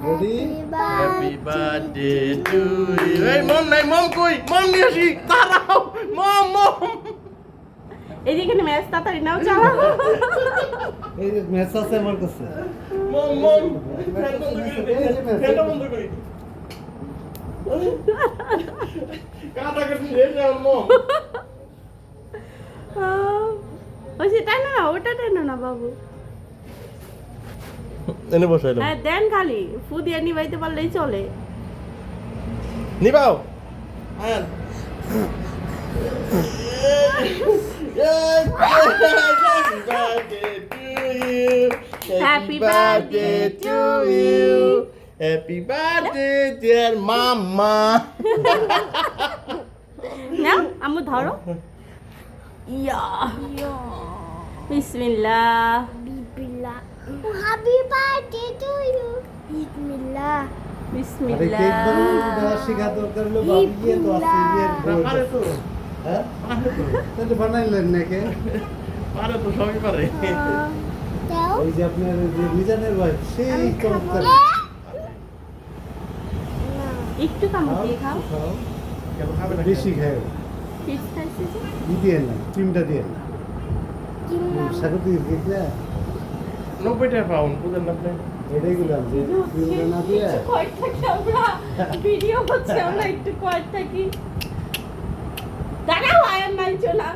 Ready happy birthday to you. এই মম নাই, মম কই? মম নিয়ে আসি, দাঁড়াও। মম মম এদিকে ম্যাচ তাড়াতাড়ি নাও চালাও। এই যে ম্যাচ আছে আমার কাছে মম মম ফ্যান বন্ধ করে দে, ফ্যানটা বন্ধ করে দে। কাটা কেটে দে মম। ওই সেটা না, ওটা টেনো না বাবু। এনে বসাইলাম। হ্যাঁ দেন, খালি ফু দিয়ে নিবাইতে পারলেই চলে। নিবাও Ayaan. Happy birthday to you. Happy birthday dear mama. নাও আম্মু ধরো। ইয়া বিসমিল্লাহ। Bismillah. Happy birthday to you. Bismillah. আরে কেক বিসমিল্লাহ। বানানো শিখা দরকার হলো বাবু গিয়ে তো আছে বিয়ের বউ পারে তো, হ্যাঁ তাহলে বানাইলেন না কে পারে তো, সবই পারে। দাও। এই যে আপনার যে মিজানের ওয়াইফ সেই চমৎকার একটু কামড় দিয়ে খাও। খাও কেন খাবে না? বেশি খায় পিস খাইছি যে। ই দিয়ে না ক্রিমটা দিয়ে না কিনলাম। স্বাগত গেছিলা 90 টাকা পাউন্ড, বুঝলেন না আপনি? এটাই গুলাম যে ক্রিমটা না দিয়ে একটু কয়েক থাকি আমরা, ভিডিও হচ্ছে আমরা একটু কয়েক থাকি। দাঁড়াও আয়ান নাই চলা।